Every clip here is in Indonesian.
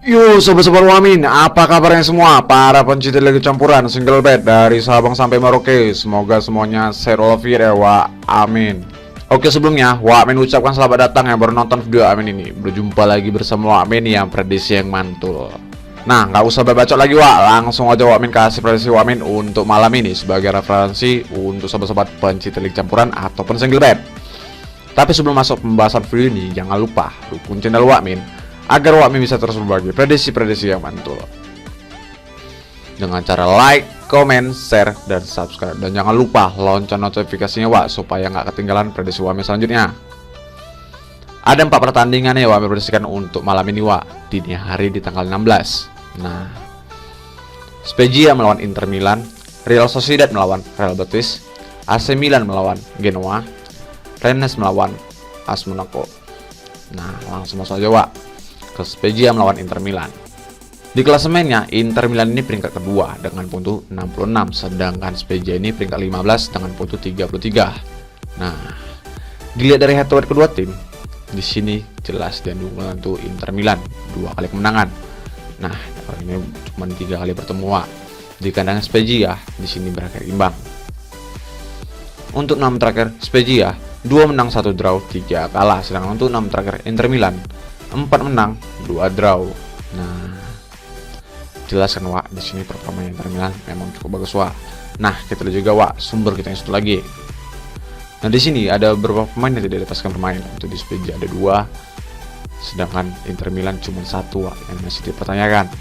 Yo sobat-sobat Wamin, apa kabarnya semua? Para pencinta Liga Campuran single bed dari Sabang sampai Merauke, semoga semuanya sehat walafiat ya, wa amin. Oke, sebelumnya Wamin ucapkan selamat datang yang baru nonton video Amin ini. Berjumpa lagi bersama Wamin yang prediksi yang mantul. Nah, nggak usah berbacot lagi, langsung aja Wamin kasih prediksi Wamin untuk malam ini sebagai referensi untuk sobat-sobat pencinta Liga Campuran ataupun single bed. Tapi sebelum masuk pembahasan video ini, jangan lupa dukung channel Wamin agar Wamin bisa terus berbagi prediksi-prediksi yang mantul dengan cara like, comment, share, dan subscribe. Dan jangan lupa lonceng notifikasinya supaya nggak ketinggalan prediksi Wamin selanjutnya. Ada 4 pertandingan yang Wamin prediksikan untuk malam ini dini hari di tanggal 16. Nah, Spezia melawan Inter Milan, Real Sociedad melawan Real Betis, AC Milan melawan Genoa, Rennes melawan AS Monaco. Nah, langsung masuk aja ke Spezia melawan Inter Milan. Di klasemennya Inter Milan ini peringkat kedua dengan puntu 66, sedangkan Spezia ini peringkat 15 dengan puntu 33. Nah, dilihat dari head to head kedua tim, di sini jelas dan diunggulkan tuh Inter Milan 2 kali kemenangan. Nah, ini cuma 3 kali bertemu di kandang Spezia, di sini berakhir imbang. Untuk 6 terakhir Spezia 2 menang 1 draw 3 kalah, sedangkan untuk 6 terakhir Inter Milan 4 menang 2 draw. Nah, jelas kan di sini performa Inter Milan memang cukup bagus Nah, kita lihat juga sumber kita yang satu lagi. Nah, di sini ada beberapa pemain yang tidak dilepaskan bermain. Untuk di Spezia ada 2, sedangkan Inter Milan cuma 1 yang masih dipertanyakan.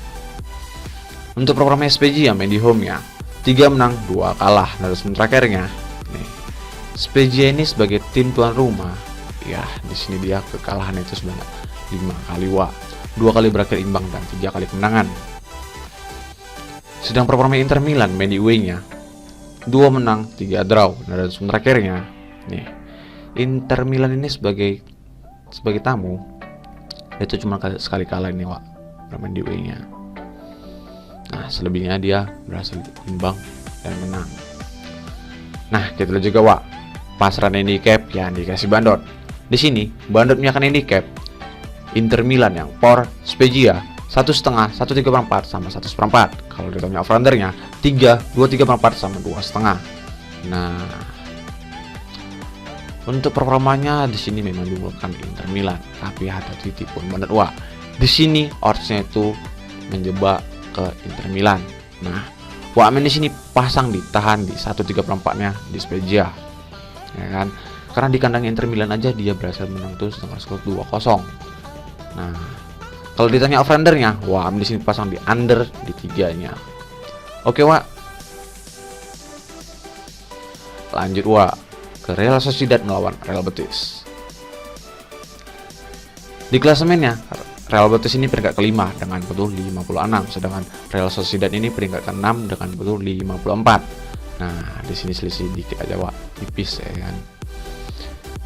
Untuk performa Spezia main di home-nya 3 menang 2 kalah. Nah, terakhirnya nih, Spezia ini sebagai tim tuan rumah, ya di sini dia kekalahan itu sebanyak 5 kali 2 kali berakhir imbang dan 3 kali kemenangan. Sedang performa Inter Milan main di away-nya 2 menang 3 draw. Nah, dan terakhirnya nih, Inter Milan ini sebagai tamu itu cuma sekali kalah ini bermain di away-nya. Nah, selebihnya dia berhasil imbang dan menang. Nah, kita lihat juga pasaran handicap yang dikasih Bandot. Di sini Bandot menyakan handicap Inter Milan yang por Spezia 1,5, 1,3/4 sama 1/4. Kalau ditanya over-undernya 3, 2,3/4 sama 2,5. Nah, untuk performanya di sini memang diunggulkan Inter Milan, tapi hati-hati tipuan Bandot di sini oddsnya itu menjebak ke Inter Milan. Nah, Wamin di sini pasang ditahan di 1,3/4-nya di Spezia, ya kan? Karena di kandang Inter Milan aja dia berhasil menang tuh setengah skor 2-0. Nah, kalau ditanya over-undernya, Wamin di sini pasang di under di 3-nya. Oke, lanjut ke Real Sociedad melawan Real Betis. Di klasemennya Real Betis ini peringkat kelima dengan puntu 56, sedangkan Real Sociedad ini peringkat ke-6 dengan puntu 54. Nah, di sini selisih dikit aja tipis ya kan.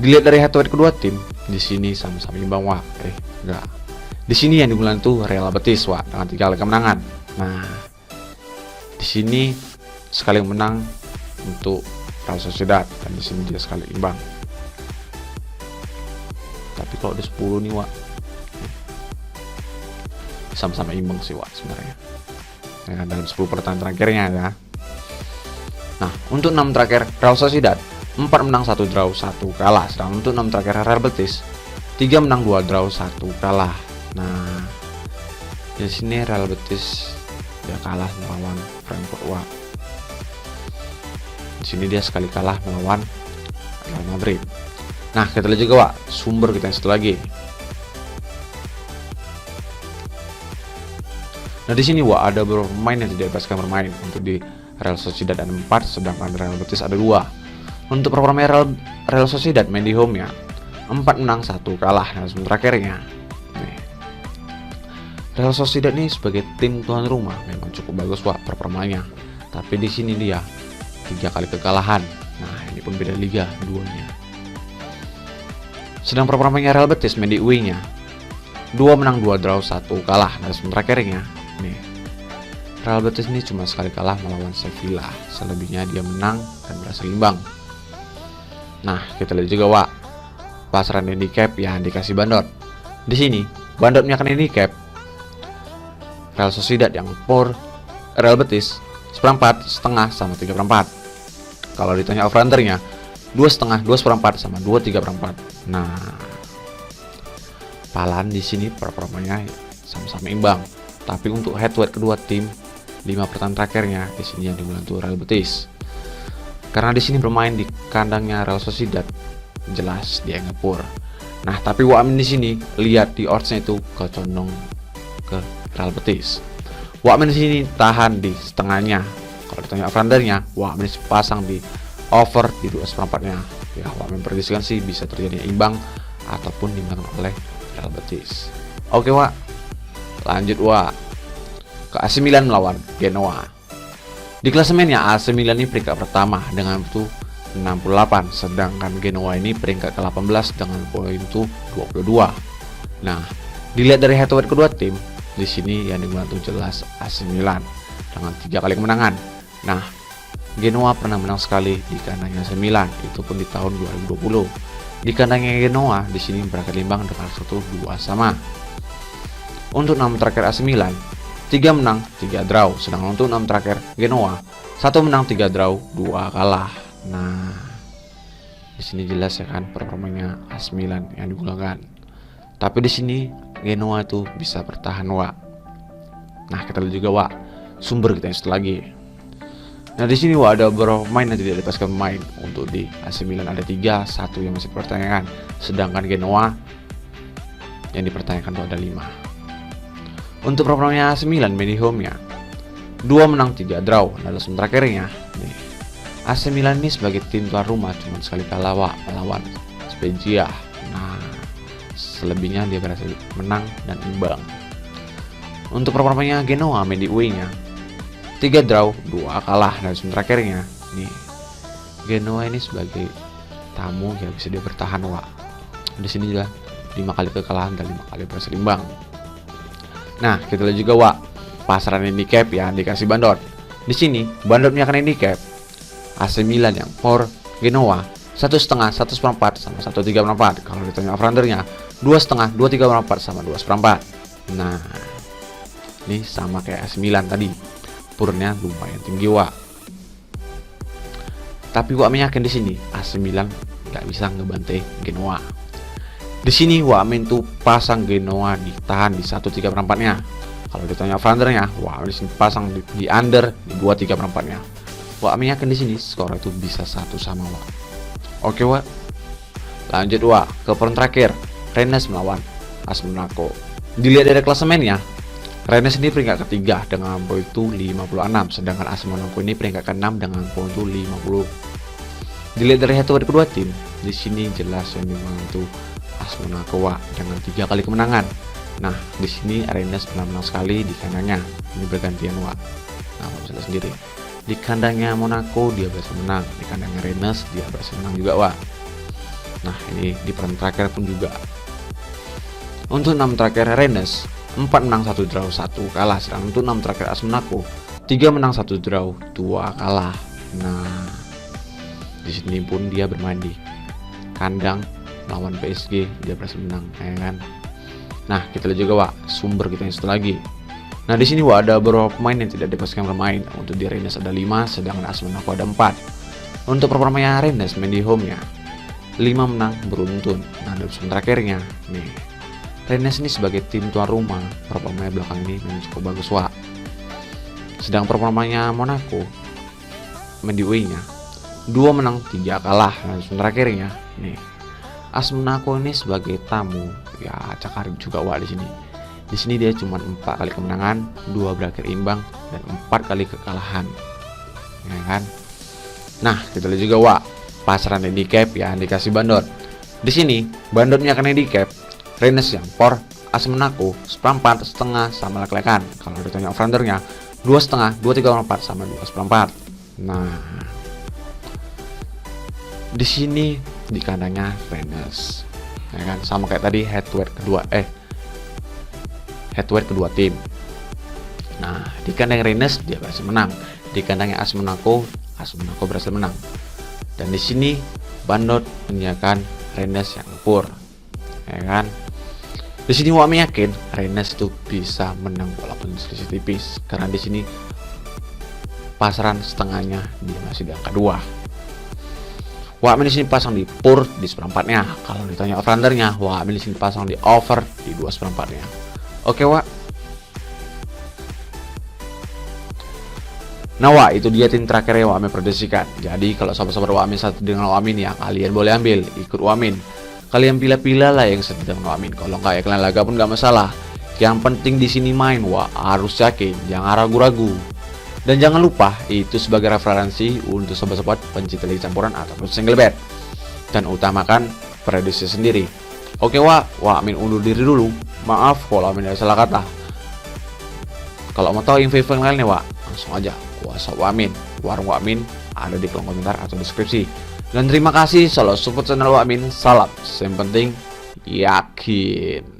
Dilihat dari head to head kedua tim, di sini sama-sama imbang enggak. Di sini yang diunggulkan tuh Real Betis dengan 3 kali kemenangan. Nah, di sini sekali menang untuk Real Sociedad dan di sini dia sekali imbang. Tapi kalau di 10 nih sama-sama imbang sih sebenarnya. Ya, dalam 10 pertandingan terakhirnya ya. Nah, untuk 6 terakhir Real Sociedad 4 menang 1 draw 1 kalah. Sedangkan untuk 6 terakhir Real Betis 3 menang 2 draw 1 kalah. Nah, di sini Real Betis dia kalah melawan Frankfurt Di sini dia sekali kalah melawan Real Madrid. Nah, kita lihat juga sumber kita yang satu lagi. Nah, di sini ada beberapa pemain yang tidak dibebaskan bermain. Untuk di Real Sociedad ada 4, sedangkan Real Betis ada 2. Untuk performa Real Sociedad main di home-nya 4 menang 1 kalah. Nah, terakhirnya nih, Real Sociedad ini sebagai tim tuan rumah memang cukup bagus performanya. Tapi di sini dia 3 kali kekalahan. Nah, ini pun beda liga duanya. Sedang performanya Real Betis main di away-nya 2 menang 2 draw 1 kalah. Nah, terakhirnya nih, Real Betis ini cuma sekali kalah melawan Sevilla. Selebihnya dia menang dan berhasil imbang. Nah, kita lihat juga pasaran handicap yang dikasih Bandot. Di sini Bandot menyakan handicap Real Sociedad yang poor Real Betis seperempat, setengah sama 3/4. Kalau ditanya over-undernya 2,5, 2/4 sama 2,3/4. Nah, Palan di sini performanya sama-sama imbang. Tapi untuk head to head kedua tim 5 pertandingan terakhirnya di sini yang dimulai untuk Real Betis. Karena di sini bermain di kandangnya Real Sociedad, jelas dia ngepur. Nah, tapi Wamen di sini lihat di oddsnya itu condong ke Real Betis. Wamen di sini tahan di setengahnya. Kalau ditanya over-undernya, Wamen pasang di over di 2/4-nya. Ya, Wamen prediksikan sih bisa terjadi imbang ataupun dimenangkan oleh Real Betis. Oke, Wak. Lanjut, Wak. Ke AC Milan melawan Genoa. Di klasemennya AC Milan ini peringkat pertama dengan itu 68, sedangkan Genoa ini peringkat ke-18 dengan poin itu 22. Nah, dilihat dari head to head kedua tim, di sini yang dimulai jelas AC Milan dengan 3 kali kemenangan. Nah, Genoa pernah menang sekali di kandangnya AC Milan, itu pun di tahun 2020. Di kandangnya Genoa di sini berakhir imbang dengan skor 2-2. Untuk 6 terakhir AC Milan 3 menang, 3 draw. Sedangkan untuk 6 terakhir Genoa 1 menang, 3 draw, 2 kalah. Nah, di sini jelas ya kan performanya AC Milan yang digunakan. Tapi di sini Genoa itu bisa bertahan, Wak. Nah, kita lihat juga, Wak, sumber kita yang satu lagi. Nah, di sini, Wak, ada beberapa pemain yang tidak dilepaskan pemain. Untuk di AC Milan ada 3, 1 yang masih dipertanyakan. Sedangkan Genoa yang dipertanyakan itu ada 5. Untuk performanya AC Milan di home-nya 2 menang, 3 draw. Nah, langsung terakhirnya nih, AC Milan ini sebagai tim tuan rumah cuma sekali kalah, Wak, melawan Spezia. Nah, selebihnya dia berhasil menang dan imbang. Untuk performanya Genoa di away-nya 3 draw, 2 kalah. Dan langsung terakhirnya nih, Genoa ini sebagai tamu ya bisa dia bertahan, Wak. Di sini juga 5 kali kekalahan dan 5 kali berhasil imbang. Nah, kita lihat juga, Wak, pasaran handicap yang dikasih Bandot. Di sini Bandotnya akan handicap AC Milan yang for Genoa 1,5, 1/4 sama 1,3/4. Kalau ditanya over-undernya 2,5, 2,3/4 sama 2/4. Nah, ini sama kayak AC Milan tadi, purnya lumayan tinggi, Wak. Tapi Wak meyakin di sini AC Milan nggak bisa ngebantai Genoa. Di sini Wamen tuh pasang Genoa ditahan di 1,3/4-nya. Kalau ditanya over-undernya, Wamen di sini pasang di under di 2,3/4-nya. Wamen yakin di sini skor itu bisa 1-1, Wak. Oke, Wak. Lanjut, Wak, ke peron terakhir, Rennes melawan AS Monaco. Dilihat dari klasemennya, Rennes ini peringkat ketiga dengan poin itu 56, sedangkan AS Monaco ini peringkat ke-6 dengan poin itu 50. Dilihat dari head to head kedua tim, di sini jelas yang dimana itu AS Monaco, Wak, dengan 3 kali kemenangan. Nah, di sini Rennes pernah menang sekali di kandangnya. Ini bergantian, Wak. Nah, bisa lihat sendiri. Di kandangnya Monaco dia berhasil menang, di kandangnya Rennes dia berhasil menang juga, Wak. Nah, ini di peran terakhir pun juga. Untuk 6 terakhir Rennes 4 menang, 1 draw, 1 kalah. Sedangkan untuk 6 terakhir AS Monaco 3 menang, 1 draw, 2 kalah. Nah, di sini pun dia bermain di kandang lawan PSG, dia berhasil menang, ya kan? Nah, kita lihat juga, Wak, sumber kita yang satu lagi. Nah, di sini, Wak, ada beberapa pemain yang tidak dipastikan bermain. Untuk di Rennes ada 5, sedangkan AS Monaco ada 4. Untuk performanya Rennes main di home-nya 5 menang beruntun. Nah, di musim terakhirnya nih, Rennes ini sebagai tim tuan rumah performanya belakang ini memang cukup bagus, Wak. Sedang performanya Monaco main di away-nya 2 menang, 3 kalah. Nah, di musim terakhirnya nih, AS Monaco ini sebagai tamu ya acak arif juga, Wak, di sini. Di sini dia cuma 4 kali kemenangan, 2 berakhir imbang dan 4 kali kekalahan. Ya kan? Nah, kita lihat juga, Wak, pasaran handicap ya dikasih Bandot. Di sini Bandotnya akan handicap Rennes yang for AS Monaco 1/4, setengah sama lek-lekan. Kalau ditanya over-undernya 2,5, 2,3/4 sama 2,4. Nah, di sini di kandangnya Rennes, ya kan, sama kayak tadi head to head kedua tim. Nah, di kandang Rennes dia berhasil menang, di kandangnya AS Monaco berhasil menang. Dan di sini Bandot menyiapkan Rennes yang poor, ya kan. Di sini Wak yakin Rennes itu bisa menang walaupun selisih tipis, karena di sini pasaran setengahnya dia masih di angka 2. Wak di sini pasang di pur di seperempatnya. Kalau ditanya over-undernya, Wak di sini pasang di over di 2 seperempatnya. Oke Wak. Nah Wak, itu dia tim terakhir yang Wak prediksikan. Jadi kalau sobat-sobat Wak satu dengan Wak ya, kalian boleh ambil, ikut Wak. Kalian pilih-pilih lah yang satu dengan Wak. Kalau nggak ya kalian laga pun nggak masalah. Yang penting di sini main Wak, harus yakin, jangan ragu-ragu. Dan jangan lupa, itu sebagai referensi untuk sobat-sobat pencinta liga campuran ataupun single bet. Dan utamakan prediksi sendiri. Oke Wak undur diri dulu. Maaf kalau ada salah kata. Kalau mau tahu info lainnya Wak, langsung aja WhatsApp warung Wak ada di kolom komentar atau deskripsi. Dan terima kasih selalu support channel Wak. Salam, yang penting yakin.